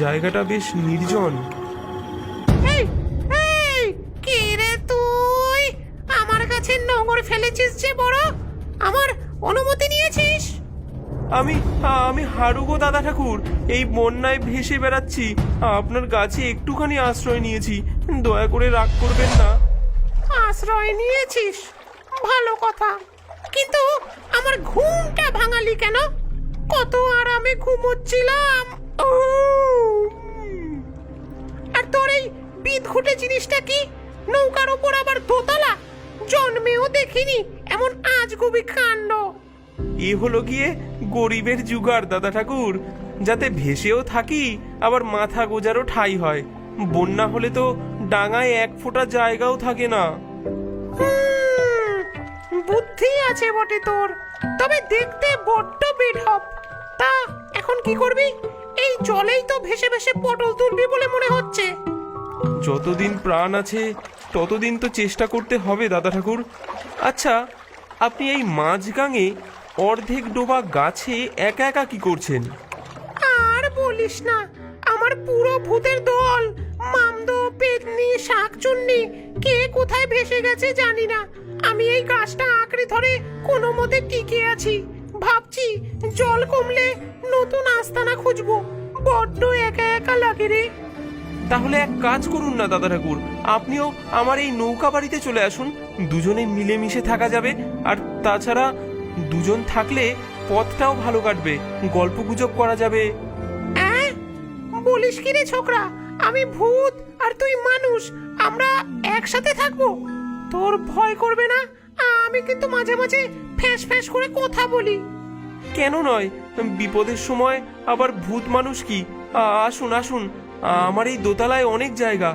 জায়গাটা বেশ নির্জন। এই এই কে রে তুই? আমার কাছে নোংর ফেলেছিস যে বড়, আমার অনুমতি নিয়েছিস? আমি আমি হারুগো দাদা ঠাকুর, এই বন্যায় ভেসে বেড়াচ্ছি। আপনার গাছে একটুখানি আশ্রয় নিয়েছি, দয়া করে রাগ করবেন না। আশ্রয় নিয়েছিস, ভালো কথা, কিন্তু আমার ঘুমটা ভাঙালি কেন? কত আরামে ঘুমোচ্ছিলাম। আর তোর এই বিদঘুটে জিনিসটা কি? নৌকার ওপর আবার দোতলা, জন্মেও দেখিনি এমন আজগুবি কাণ্ড। এ হলো গিয়ে গরিবের জুগাড় দাদা ঠাকুর, যাতে ভেসেও থাকি আবার মাথা গোজারও ঠাঁই হয়। বন্যা হলে তো ডাঙায় এক ফোঁটা জায়গাও থাকে না। বুদ্ধি আছে বটে তোর, তবে দেখতে বড্ড বেঢপ। তা এখন কি করবি? এই জলেই তো ভেসে ভেসে পটল তুলবি বলে মনে হচ্ছে। যতদিন প্রাণ আছে ততদিন তো চেষ্টা করতে হবে দাদা ঠাকুর। আচ্ছা, আপনি এই মাঝগাঙে অর্ধেক ডোবা গাছে একা একা কি করছেন? আর বলিস না, আমার পুরো ভূতের দল, মামদো, পেতনি, শাকচুন্নি, কে কোথায় ভেসে গেছে জানি না। আমি এই গাছটা আঁকড়ে ধরে কোনো মতে টিকে আছি। ভাবছি জল কমলে নতুন আস্তানা খুঁজবো। বড্ড একা একা লাগে রে। তাহলে এক কাজ করুন না দাদা ঠাকুর, আপনিও আমার এই নৌকা বাড়িতে চলে আসুন। দুজনে মিলেমিশে থাকা যাবে। আর তাছাড়া দুজন থাকলে পথটাও ভালো কাটবে, গল্প গুজব করা যাবে। অ্যাঁ? বলিস কি রে ছোকরা? আমি ভূত আর তুই মানুষ, আমরা একসাথে থাকবো? তোর ভয় করবে না? আমি কিন্তু মাঝে মাঝে ফ্যাঁস ফ্যাঁস করে কথা বলি। কেন নয়, বিপদের সময় আবার ভূত মানুষ কি। আসুন আসুন, আমার এই দোতলায় অনেক জায়গা,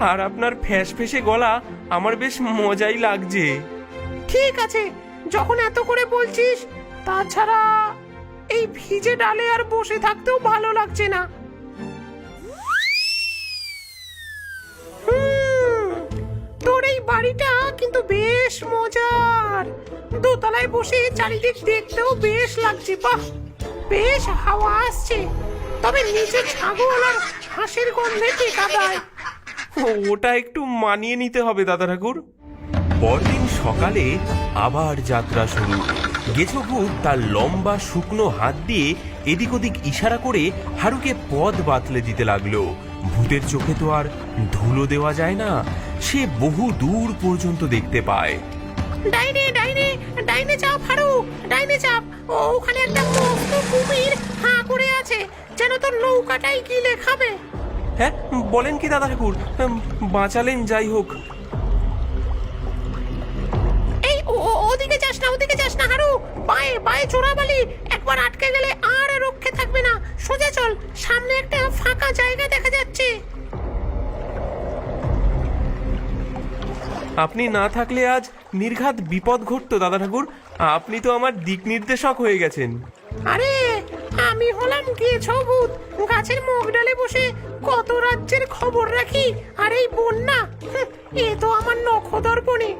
আর আপনার ফ্যাঁস ফেঁসে গলা আমার বেশ মজাই লাগছে। ঠিক আছে, যখন এত করে বলছিস। তাছাড়া এই ভিজে ডালে আর বসে থাকতেও ভালো লাগছে না। তোর এই বাড়িটা কিন্তু বেশ মজার। দোতলায় বসে চারিদিক দেখতেও বেশ লাগছে। বাহ, বেশ হাওয়া আসছে, তবে নিচে ছাগল আর হাঁসের গন্ধে টেকা দেয়। ওটা একটু মানিয়ে নিতে হবে দাদা ঠাকুর। পরদিন সকালে আবার যাত্রা শুরু। গেছো ভূত তার লম্বা শুকনো হাত দিয়ে এদিক ওদিক ইশারা করে হারুকে পথ বাতলে দিতে লাগলো। ভূতের চোখে তো আর ধুলো দেওয়া যায় না, সে বহু দূর পর্যন্ত দেখতে পায়। ডাইনে ডাইনে ডাইনে চাপ হারু, ডাইনে চাপ। ওখানে একটা মস্ত কুমির হাঁ করে আছে, যেন তোর নৌকাটাই গিলে খাবে। হ্যাঁ, বলেন কি দাদা ঠাকুর, বাঁচালেন যাই হোক। এই ওদিকে যাস না, ওদিকে যাস না হারু। পায়ে পায়ে চোরাবালি, একবার আটকে গেলে আর রক্ষে থাকবে না। সোজা চল, সামনে একটা ফাঁকা জায়গা দেখা যাচ্ছে। আপনি না থাকলে আজ নির্ঘাত বিপদ ঘটতো দাদা ঠাকুর। আপনি তো আমার দিক নির্দেশক হয়ে গেছেন। আরে আমি হলাম গেছো ভূত, গাছের মুখ ডালে বসে কত রাজ্যের খবর রাখি। আর এই বন্যা, এ তো আমার নখদর্পণে।